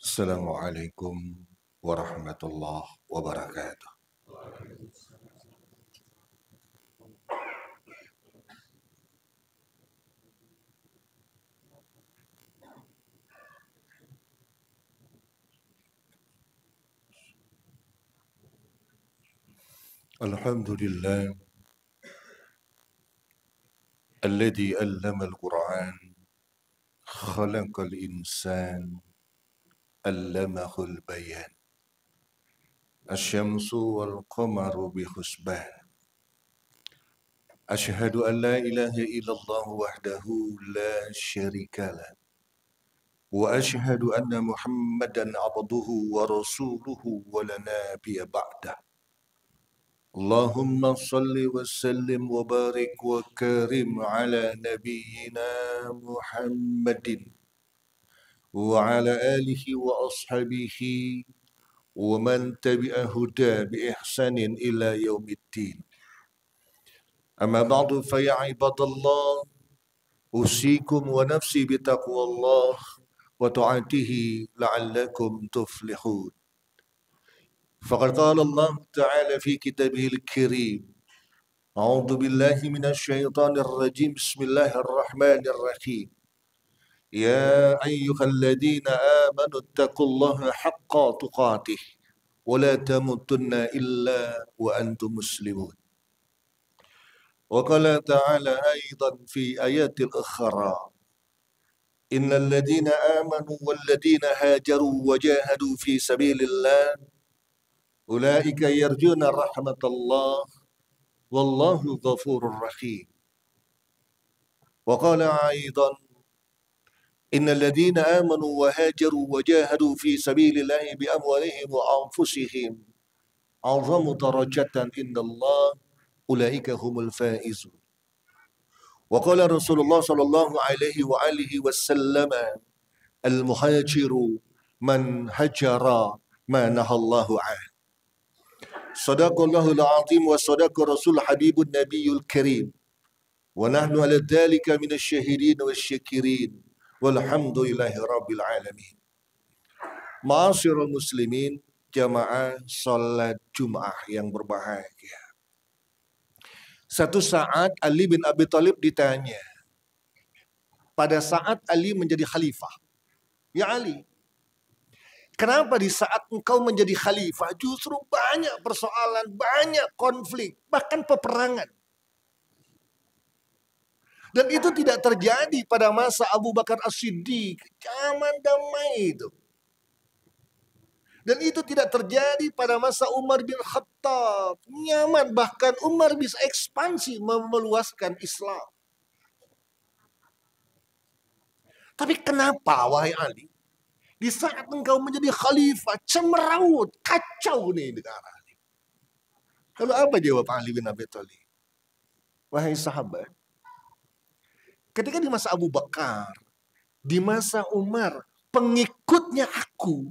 Assalamualaikum warahmatullahi wabarakatuh. Alhamdulillah alladzi 'allama al-Qur'an khalaqal insan 'allamahul bayan. Asy-syamsu wal qamaru bi husban. Asyhadu an la ilaha illallah wahdahu la syarikalah. Wa asyhadu anna Muhammadan 'abduhu wa rasuluhu wa la nabiyya ba'dah. اللهم صل وسلم وبارك وكرم على نبينا محمد وعلى آله وأصحابه ومن تبع هدى بإحسان إلى يوم الدين. أما بعد فيا عباد الله أوصيكم ونفسي بتقوى الله وطاعته لعلكم تفلحون. فقد قال الله تعالى في كتابه الكريم: أعوذ بالله من الشيطان الرجيم. بسم الله الرحمن الرحيم. يا أيها الذين آمنوا اتقوا الله حق تقاته ولا تموتن إلا وأنتم مسلمون. وقال تعالى أيضا في آيات أخرى: إن الذين آمنوا والذين هاجروا وجاهدوا في سبيل الله أولئك يرجون رحمة الله والله غفور رحيم. وقال أيضا: إن الذين آمنوا وهاجروا وجاهدوا في سبيل الله بأموالهم وأنفسهم أعظم درجة عند الله أولئك هم الفائزون. وقال رسول الله صلى الله عليه وآله وسلم: المهاجر من هجر ما نهى الله عنه. صدق الله العظيم وصدق رسول حبيب النبي الكريم ونحن على ذلك من الشاهدين والشاكرين walhamdulillahi rabbil alamin. Ma'asyiral muslimin, jamaah salat Jumat yang berbahagia. Satu saat Ali bin Abi Thalib ditanya, pada saat Ali menjadi khalifah, ya Ali, kenapa di saat engkau menjadi khalifah justru banyak persoalan, banyak konflik, bahkan peperangan? Dan itu tidak terjadi pada masa Abu Bakar As-Siddiq, zaman damai itu. Dan itu tidak terjadi pada masa Umar bin Khattab, nyaman, bahkan Umar bisa ekspansi meluaskan Islam. Tapi kenapa, wahai Ali, di saat engkau menjadi khalifah, cemeraut, kacau nih negara ini? Lalu apa jawab Ali bin Abi Thalib? Wahai sahabat, ketika di masa Abu Bakar, di masa Umar, pengikutnya aku.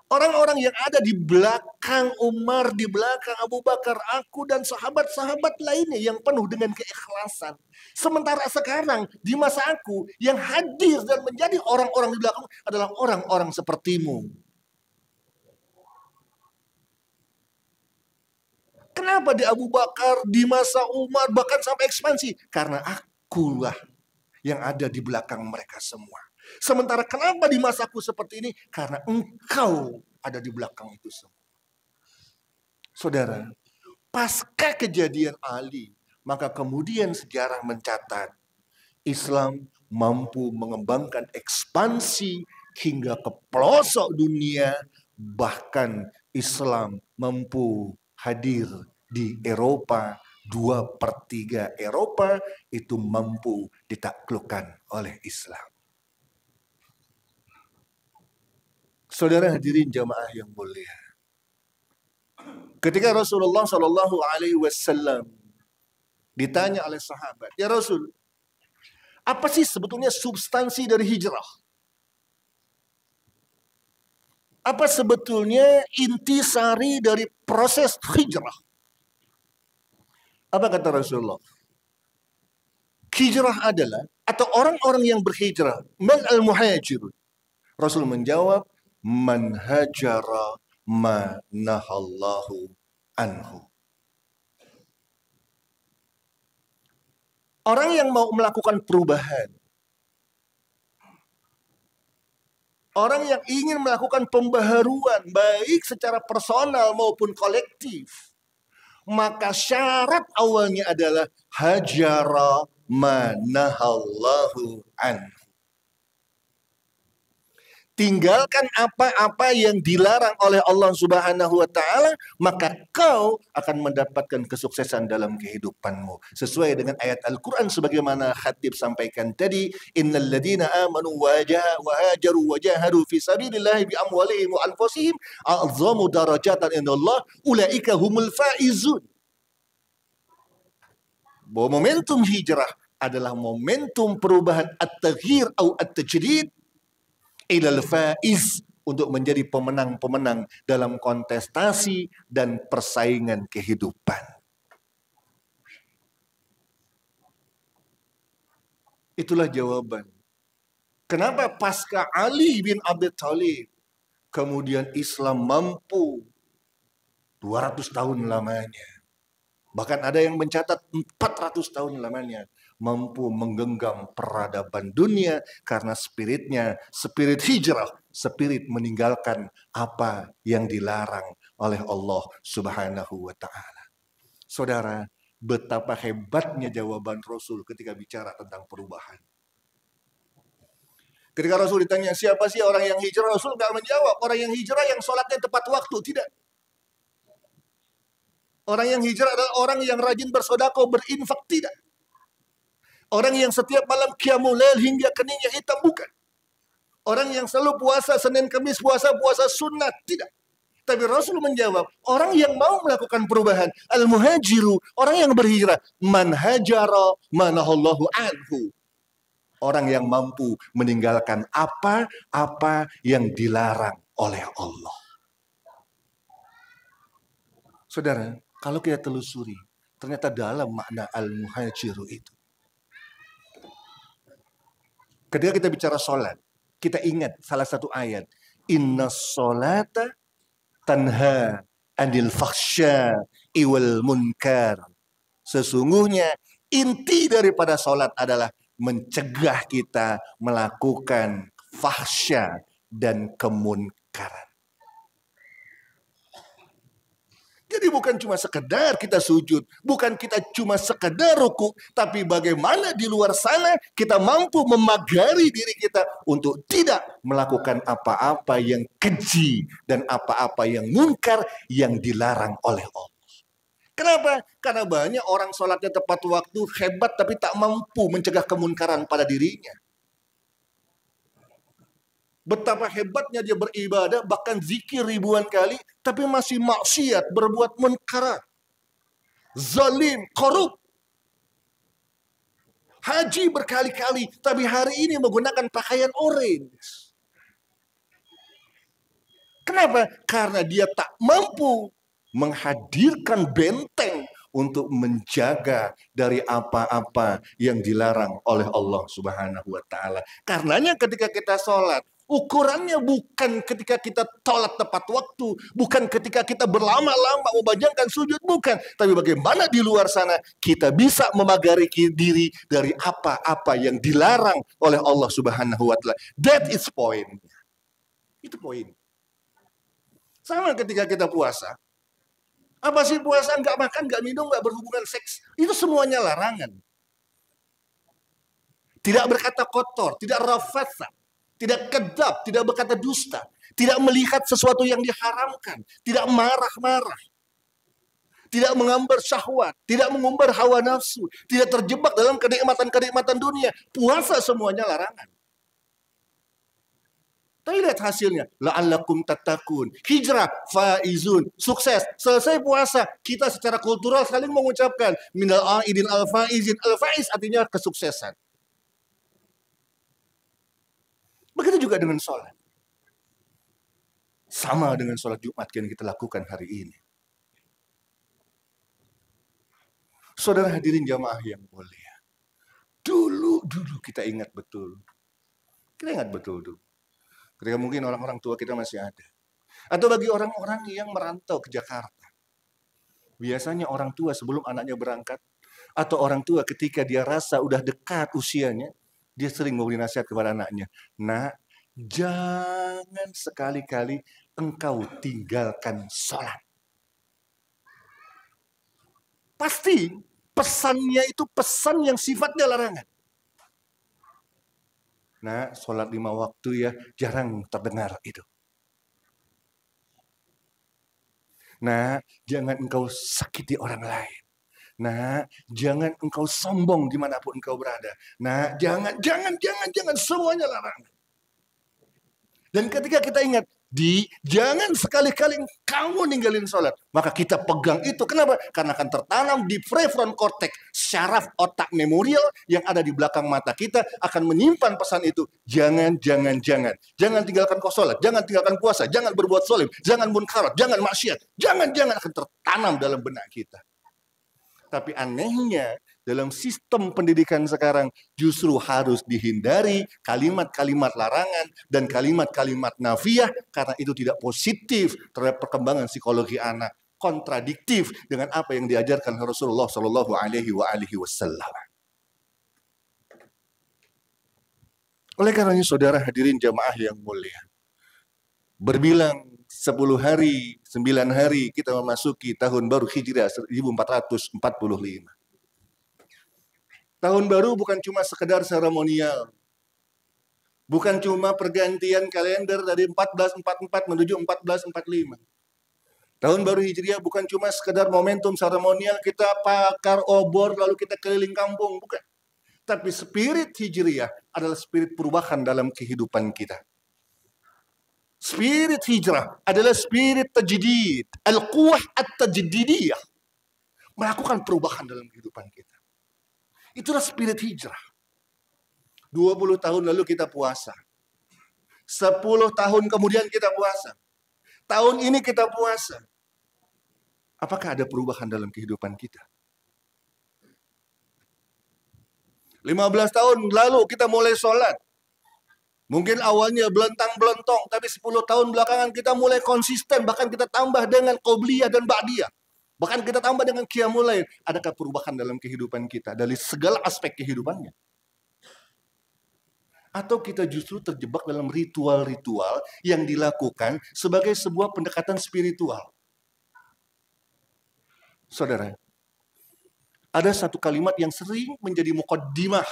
Orang-orang yang ada di belakang Umar, di belakang Abu Bakar, aku dan sahabat-sahabat lainnya yang penuh dengan keikhlasan. Sementara sekarang, di masa aku, yang hadir dan menjadi orang-orang di belakang adalah orang-orang sepertimu. Kenapa di Abu Bakar, di masa Umar, bahkan sampai ekspansi? Karena akulah yang ada di belakang mereka semua. Sementara kenapa di masaku seperti ini? Karena engkau ada di belakang itu semua. Saudara, pasca kejadian Ali, maka kemudian sejarah mencatat Islam mampu mengembangkan ekspansi hingga ke pelosok dunia, bahkan Islam mampu hadir di Eropa, 2/3 Eropa itu mampu ditaklukkan oleh Islam. Saudara hadirin jamaah yang mulia, ketika Rasulullah Shallallahu Alaihi Wasallam ditanya oleh sahabat, ya Rasul, apa sih sebetulnya substansi dari hijrah? Apa sebetulnya intisari dari proses hijrah? Apa kata Rasulullah? Hijrah adalah, atau orang-orang yang berhijrah, man al-muhajir, Rasul menjawab, man hajara ma nahallahu anhu. Orang yang mau melakukan perubahan, orang yang ingin melakukan pembaharuan, baik secara personal maupun kolektif, maka syarat awalnya adalah hajara manahallahu an. Tinggalkan apa-apa yang dilarang oleh Allah Subhanahu wa taala, maka kau akan mendapatkan kesuksesan dalam kehidupanmu. Sesuai dengan ayat Al-Qur'an sebagaimana Khatib sampaikan tadi, innal ladzina amanu wa hajaru wa jahadu fi sabilillahi bi amwalihim wa anfusihim a'zamu darajatan indallah ulaika humul faizun. Bahwa momentum hijrah adalah momentum perubahan at-taghyir atau at-tajdid ilal faiz, untuk menjadi pemenang-pemenang dalam kontestasi dan persaingan kehidupan. Itulah jawaban. Kenapa pasca Ali bin Abi Thalib kemudian Islam mampu 200 tahun lamanya. Bahkan ada yang mencatat 400 tahun lamanya mampu menggenggam peradaban dunia karena spiritnya, spirit hijrah, spirit meninggalkan apa yang dilarang oleh Allah Subhanahu wa taala. Saudara, betapa hebatnya jawaban Rasul ketika bicara tentang perubahan. Ketika Rasul ditanya siapa sih orang yang hijrah, Rasul nggak menjawab orang yang hijrah yang sholatnya tepat waktu, tidak. Orang yang hijrah adalah orang yang rajin bersedekah, berinfak, tidak. Orang yang setiap malam qiyamul lail hingga keningnya hitam, bukan. Orang yang selalu puasa Senin Kamis, puasa sunat, tidak. Tapi Rasul menjawab, orang yang mau melakukan perubahan, al-muhajiru, orang yang berhijrah, man hajara manahallahu anhu. Orang yang mampu meninggalkan apa-apa yang dilarang oleh Allah. Saudara, kalau kita telusuri, ternyata dalam makna al-muhajiru itu, ketika kita bicara sholat, kita ingat salah satu ayat. Inna sholata tanha anil fakhsya iwal munkar. Sesungguhnya inti daripada sholat adalah mencegah kita melakukan fahsya dan kemunkaran. Jadi bukan cuma sekedar kita sujud, bukan kita cuma sekedar ruku, tapi bagaimana di luar sana kita mampu memagari diri kita untuk tidak melakukan apa-apa yang keji dan apa-apa yang munkar yang dilarang oleh Allah. Kenapa? Karena banyak orang sholatnya tepat waktu, hebat, tapi tak mampu mencegah kemunkaran pada dirinya. Betapa hebatnya dia beribadah, bahkan zikir ribuan kali, tapi masih maksiat, berbuat munkar, zalim, korup. Haji berkali-kali, tapi hari ini menggunakan pakaian orange. Kenapa? Karena dia tak mampu menghadirkan benteng untuk menjaga dari apa-apa yang dilarang oleh Allah Subhanahu wa taala. Karenanya ketika kita sholat, ukurannya bukan ketika kita sholat tepat waktu, bukan ketika kita berlama-lama memanjangkan sujud, bukan. Tapi bagaimana di luar sana kita bisa memagari diri dari apa-apa yang dilarang oleh Allah Subhanahu wa taala. That is point. Itu poin. Sama ketika kita puasa. Apa sih puasa? Nggak makan, nggak minum, nggak berhubungan seks. Itu semuanya larangan. Tidak berkata kotor, tidak rafatha, tidak kedap, tidak berkata dusta, tidak melihat sesuatu yang diharamkan, tidak marah-marah, tidak mengambar syahwat, tidak mengumbar hawa nafsu, tidak terjebak dalam kenikmatan-kenikmatan dunia. Puasa semuanya larangan. Tapi lihat hasilnya, la'allakum tattaqun, hijrah, faizun, sukses. Selesai puasa, kita secara kultural saling mengucapkan minal aidin al-faizin. Al-faiz artinya kesuksesan. Begitu juga dengan sholat. Sama dengan sholat Jumat yang kita lakukan hari ini. Saudara hadirin jamaah yang mulia. Dulu kita ingat betul. Kita ingat betul dulu. Ketika mungkin orang-orang tua kita masih ada. Atau bagi orang-orang yang merantau ke Jakarta. Biasanya orang tua sebelum anaknya berangkat, atau orang tua ketika dia rasa udah dekat usianya, dia sering memberi nasihat kepada anaknya. Nak, jangan sekali-kali engkau tinggalkan sholat. Pasti pesannya itu pesan yang sifatnya larangan. Nah, sholat 5 waktu ya jarang terdengar itu. Nah, jangan engkau sakiti orang lain. Nah, jangan engkau sombong dimanapun engkau berada. Nah, jangan semuanya larangan. Dan ketika kita ingat, jangan sekali-kali kamu ninggalin sholat. Maka kita pegang itu. Kenapa? Karena akan tertanam di prefrontal cortex, syaraf otak memorial yang ada di belakang mata kita akan menyimpan pesan itu. Jangan. Jangan tinggalkan kau sholat, jangan tinggalkan puasa, jangan berbuat sholim, jangan munkarat, jangan maksiat. Jangan akan tertanam dalam benak kita. Tapi anehnya, dalam sistem pendidikan sekarang justru harus dihindari kalimat-kalimat larangan dan kalimat-kalimat nafiah karena itu tidak positif terhadap perkembangan psikologi anak, kontradiktif dengan apa yang diajarkan Rasulullah Shallallahu Alaihi Wasallam. Oleh karenanya saudara hadirin jamaah yang mulia, berbilang 10 hari, 9 hari kita memasuki tahun baru Hijriah 1445. Tahun baru bukan cuma sekedar seremonial. Bukan cuma pergantian kalender dari 1444 menuju 1445. Tahun baru Hijriah bukan cuma sekedar momentum seremonial kita bakar obor lalu kita keliling kampung. Bukan. Tapi spirit Hijriah adalah spirit perubahan dalam kehidupan kita. Spirit hijrah adalah spirit tajdid. Al-quwah at-tajdidiyah. Melakukan perubahan dalam kehidupan kita. Itulah spirit hijrah. 20 tahun lalu kita puasa. 10 tahun kemudian kita puasa. Tahun ini kita puasa. Apakah ada perubahan dalam kehidupan kita? 15 tahun lalu kita mulai sholat. Mungkin awalnya belentang-belentong, tapi 10 tahun belakangan kita mulai konsisten, bahkan kita tambah dengan qobliyah dan ba'diyah. Bahkan kita tambah dengan qiyamul lail. Adakah perubahan dalam kehidupan kita dari segala aspek kehidupannya? Atau kita justru terjebak dalam ritual-ritual yang dilakukan sebagai sebuah pendekatan spiritual? Saudara, ada satu kalimat yang sering menjadi muqaddimah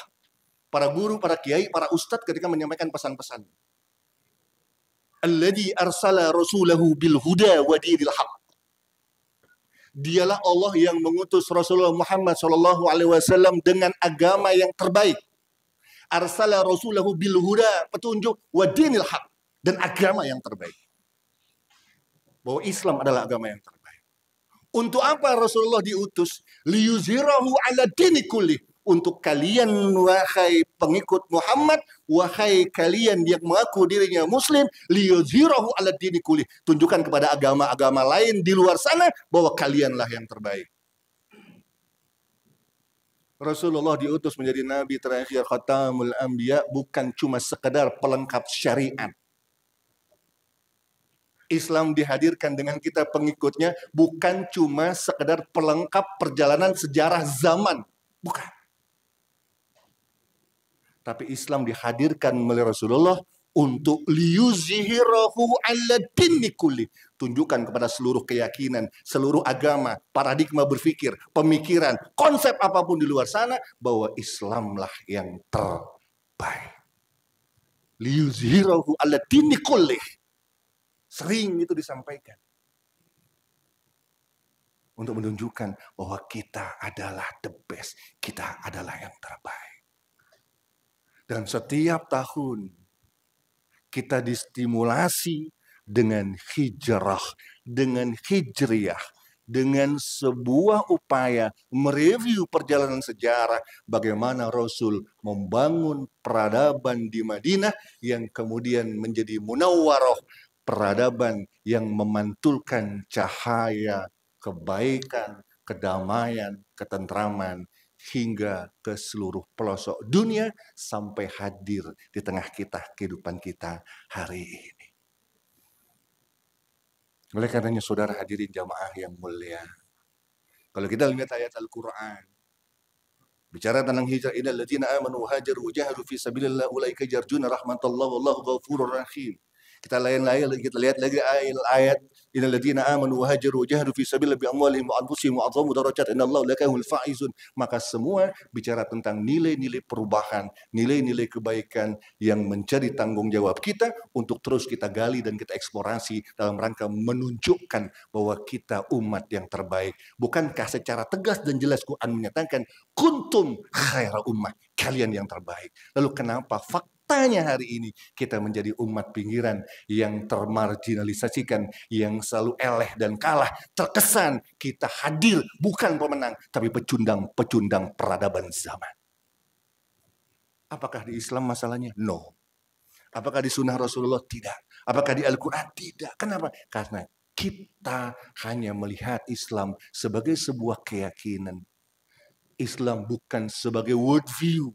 para guru, para kiai, para ustadz ketika menyampaikan pesan-pesan. Alladzi arsala rasulahu bil huda wa dinil haq. Dialah Allah yang mengutus Rasulullah Muhammad SAW dengan agama yang terbaik. Arsala rasulahu bil huda, petunjuk, wa dinil haq, dan agama yang terbaik. Bahwa Islam adalah agama yang terbaik. Untuk apa Rasulullah diutus? Liyuzhirahu ala dini kulli. Untuk kalian, wahai pengikut Muhammad, wahai kalian yang mengaku dirinya muslim, liyuzhirahu ala dini kulli. Tunjukkan kepada agama-agama lain di luar sana bahwa kalianlah yang terbaik. Rasulullah diutus menjadi nabi terakhir khatamul anbiya bukan cuma sekedar pelengkap syariat. Islam dihadirkan dengan kita pengikutnya bukan cuma sekedar pelengkap perjalanan sejarah zaman. Bukan. Tapi Islam dihadirkan oleh Rasulullah untuk liyuzhirahu ala dini kulli. Tunjukkan kepada seluruh keyakinan, seluruh agama, paradigma berpikir, pemikiran, konsep apapun di luar sana bahwa Islamlah yang terbaik. Liyuzhirahu ala dini kulli. Sering itu disampaikan. Untuk menunjukkan bahwa kita adalah the best. Kita adalah yang terbaik. Dan setiap tahun kita distimulasi dengan hijrah, dengan hijriah, dengan sebuah upaya mereview perjalanan sejarah bagaimana Rasul membangun peradaban di Madinah yang kemudian menjadi munawwarah, peradaban yang memantulkan cahaya kebaikan, kedamaian, ketentraman hingga ke seluruh pelosok dunia sampai hadir di tengah kita, kehidupan kita hari ini. Oleh karenanya saudara hadirin jamaah yang mulia, kalau kita lihat ayat Al-Quran, bicara tentang hijrah, innal ladzina amanu hajaru jahadu fi sabilillah ulaika yarjuna rahmatallah wallahu ghafurur rahim. Kita lihat lagi ayat innal ladzina amanu hajaru jahadu fi sabilillah bi amwalihim wa anfusihim wa azamu darajat innallaha lakahul faizun. Maka semua bicara tentang nilai-nilai perubahan, nilai-nilai kebaikan yang menjadi tanggung jawab kita untuk terus kita gali dan kita eksplorasi dalam rangka menunjukkan bahwa kita umat yang terbaik. Bukankah secara tegas dan jelas Quran menyatakan kuntum khaira ummah, kalian yang terbaik. Lalu kenapa faktanya hari ini kita menjadi umat pinggiran yang termarginalisasikan, yang selalu eleh dan kalah, terkesan kita hadir bukan pemenang tapi pecundang peradaban zaman. Apakah di Islam masalahnya? No. Apakah di sunnah Rasulullah? Tidak. Apakah di Al-Quran? Tidak. Kenapa? Karena kita hanya melihat Islam sebagai sebuah keyakinan. Islam bukan sebagai worldview,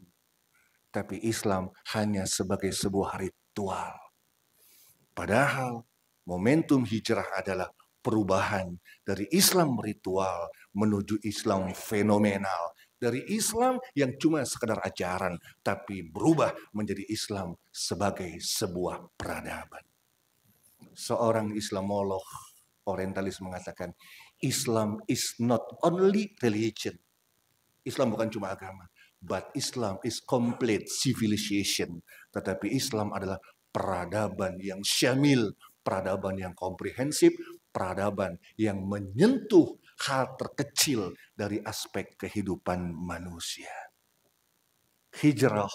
tapi Islam hanya sebagai sebuah ritual. Padahal momentum hijrah adalah perubahan dari Islam ritual menuju Islam fenomenal. Dari Islam yang cuma sekedar ajaran, tapi berubah menjadi Islam sebagai sebuah peradaban. Seorang Islamolog orientalis mengatakan, Islam is not only religion. Islam bukan cuma agama, but Islam is complete civilization. Tetapi Islam adalah peradaban yang syamil, peradaban yang komprehensif, peradaban yang menyentuh hal terkecil dari aspek kehidupan manusia. Hijrah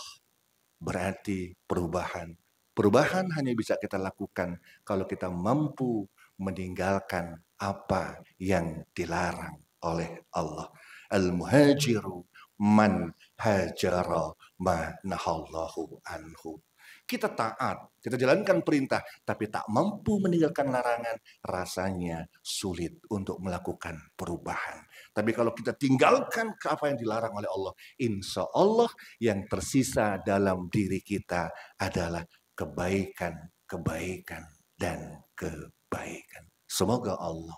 berarti perubahan. Perubahan hanya bisa kita lakukan kalau kita mampu meninggalkan apa yang dilarang oleh Allah. Al-muhajiru man hajara ma nahallahu anhu. Kita taat, kita jalankan perintah, tapi tak mampu meninggalkan larangan, rasanya sulit untuk melakukan perubahan. Tapi kalau kita tinggalkan ke apa yang dilarang oleh Allah, insya Allah yang tersisa dalam diri kita adalah kebaikan, kebaikan, dan kebaikan. Semoga Allah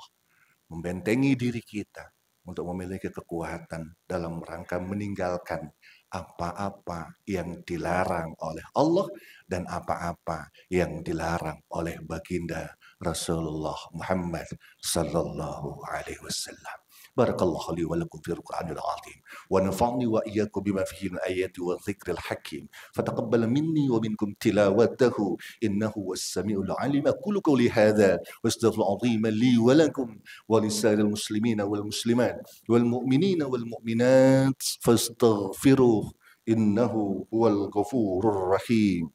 membentengi diri kita untuk memiliki kekuatan dalam rangka meninggalkan apa-apa yang dilarang oleh Allah dan apa-apa yang dilarang oleh baginda Rasulullah Muhammad sallallahu alaihi wasallam. Barakallahu li wa lakum fi al-Qur'anil azim wa nafa'ni wa iyyakum bima fihi min ayati wa dhikril hakim. Fataqabbal minni wa minkum tilawatahu innahu was-sami'ul 'alim. Aqulu qawli hadha wastaghfiru 'azima li wa lakum ولسائر المسلمين والمسلمات والمؤمنين والمؤمنات فاستغفروه إنه هو الغفور الرحيم.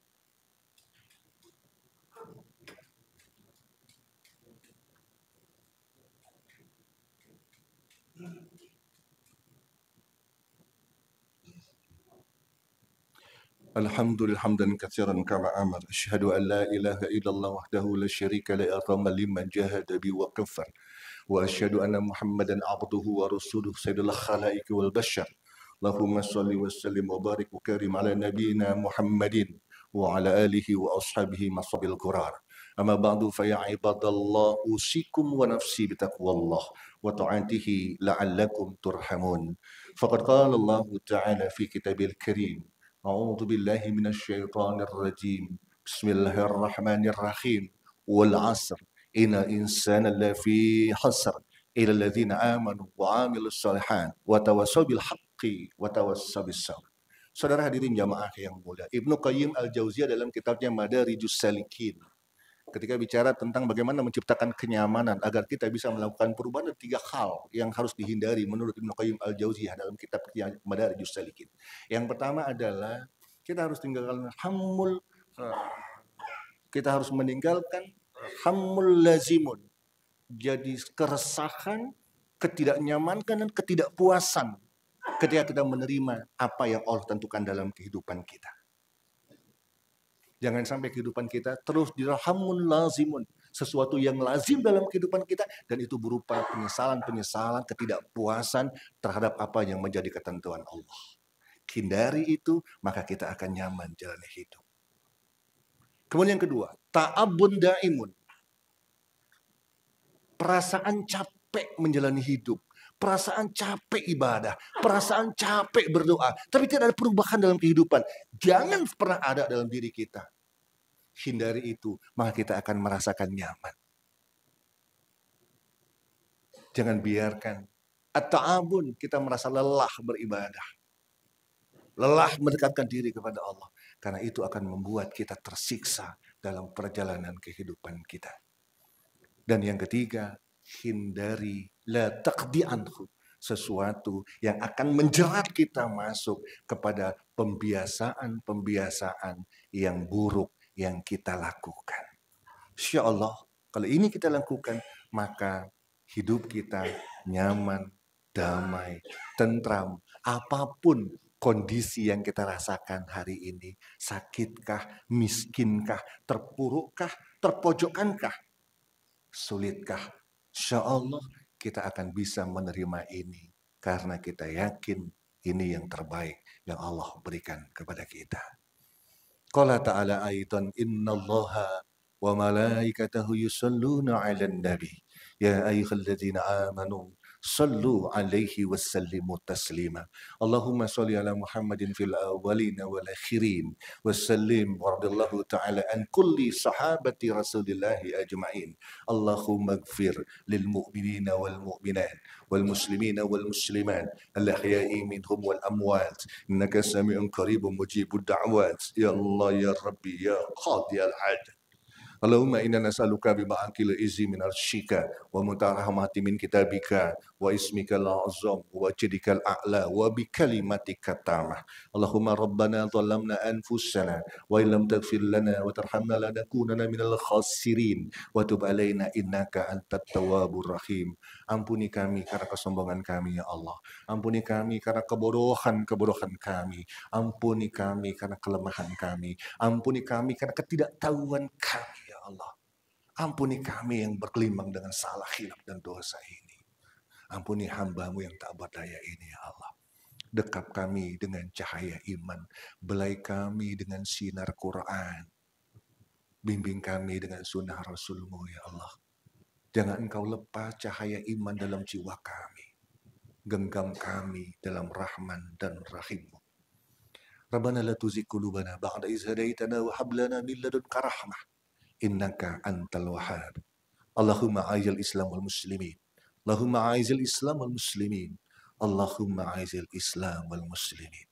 الحمد لله حمدا كثيرا كما أمر. أشهد أن لا إله إلا الله وحده لا شريك له أعظم لمن جاهد بي وكفر وأشهد أن محمدا عبده ورسوله سيد الخلائق والبشر. اللهم صل وسلم وبارك وكرم على نبينا محمد وعلى آله وأصحابه مصاب القرار. أما بعد فيا عباد الله أوصيكم ونفسي بتقوى الله وطاعته لعلكم ترحمون. فقد قال الله تعالى في كتابه الكريم أعوذ بالله من الشيطان الرجيم بسم الله الرحمن الرحيم والعصر إن الإنسان لفي خسر إلى الذين آمنوا وعملوا الصالحات وتواصوا بالحق وتواصوا بالصبر. Saudara hadirin jamaah yang mulia, Ibnu Qayyim Al-Jauziyah dalam kitabnya Madarijus Salikin ketika bicara tentang bagaimana menciptakan kenyamanan agar kita bisa melakukan perubahan, ada 3 hal yang harus dihindari menurut Ibnu Qayyim Al-Jauziyah dalam kitabnya Madarijus Salikin. Yang pertama adalah kita harus tinggalkan kita harus meninggalkan hammul lazimun. Jadi keresahan, ketidaknyamanan dan ketidakpuasan ketika kita menerima apa yang Allah tentukan dalam kehidupan kita. Jangan sampai kehidupan kita terus dirhamun lazimun. Sesuatu yang lazim dalam kehidupan kita. Dan itu berupa penyesalan-penyesalan, ketidakpuasan terhadap apa yang menjadi ketentuan Allah. Hindari itu, maka kita akan nyaman jalani hidup. Kemudian yang kedua, ta'abun daimun. Perasaan capek menjalani hidup. Perasaan capek ibadah. Perasaan capek berdoa. Tapi tidak ada perubahan dalam kehidupan. Jangan pernah ada dalam diri kita. Hindari itu, maka kita akan merasakan nyaman. Jangan biarkan at-ta'abun, kita merasa lelah beribadah. Lelah mendekatkan diri kepada Allah. Karena itu akan membuat kita tersiksa dalam perjalanan kehidupan kita. Dan yang ketiga, hindari la taqdi anhu, sesuatu yang akan menjerat kita masuk kepada pembiasaan-pembiasaan yang buruk yang kita lakukan. Insya Allah, kalau ini kita lakukan, maka hidup kita nyaman, damai, tentram. Apapun kondisi yang kita rasakan hari ini, sakitkah, miskinkah, terpurukkah, terpojokkankah, sulitkah, insya Allah kita akan bisa menerima ini. Karena kita yakin ini yang terbaik yang Allah berikan kepada kita. Qala ta'ala aidan innallaha wa malaikatahu yusalluna 'alan nabi ya ayyuhalladzina amanu sallu 'alaihi wasallimu taslima. Allahumma shalli ala Muhammadin fil awwalin wal akhirin wasallim radhiyallahu ta'ala an kulli sahabati Rasulillah ajma'in. Allahumma ighfir lil mu'minina wal mu'minat wal muslimina wal muslimat al ahya'i minhum wal amwat innaka sami'un qaribun mujibud da'wat ya Allah ya Rabbi ya qadiyal hajat. Allahumma inna nas'aluka bima'akil izi min arshika wa mutarahmati min kitabika wa ismika al-azam wa jidika al-a'la wa bikalimatika tamah. Allahumma rabbana zalamna anfusana wa illam taghfir lana wa tarhamna lanakunanna minal khasirin wa tub alaina innaka antat tawwabur rahim. Ampuni kami karena kesombongan kami ya Allah. Ampuni kami karena kebodohan kami. Ampuni kami karena kelemahan kami. Ampuni kami karena ketidaktahuan kami ya Allah. Ampuni kami yang bergelimang dengan salah, khilaf dan dosa ini. Ampuni hamba-Mu yang tak berdaya ini ya Allah. Dekap kami dengan cahaya iman. Belai kami dengan sinar Quran. Bimbing kami dengan sunnah Rasul-Mu ya Allah. Jangan Engkau lepas cahaya iman dalam jiwa kami. Genggam kami dalam Rahman dan Rahim-Mu. Rabbana la tuzigh qulubana ba'da idh hadaitana wa hab lana min ladunka rahmah innaka antal wahhab. Allahumma aizil Islam wal muslimin. Allahumma aizil Islam wal muslimin. Allahumma aizil Islam wal muslimin.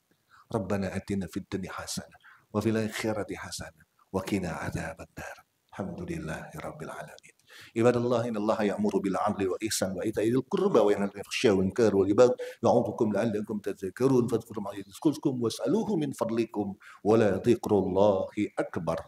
Rabbana atina fid dunya hasanah wa fil akhirati hasanah wa qina adzaban nar. Alhamdulillahi rabbil alamin. Ibadallah innallaha ya'muru bil 'adli wa ihsan wa ita'i dzil qurba wa yanha 'anil fahsya'i wal munkari wal baghi ya'udzukum la'allakum tadhakkarun fadhkuru ma yadhkurkum was'aluhu min fadlikum wa la dzikrullahi akbar.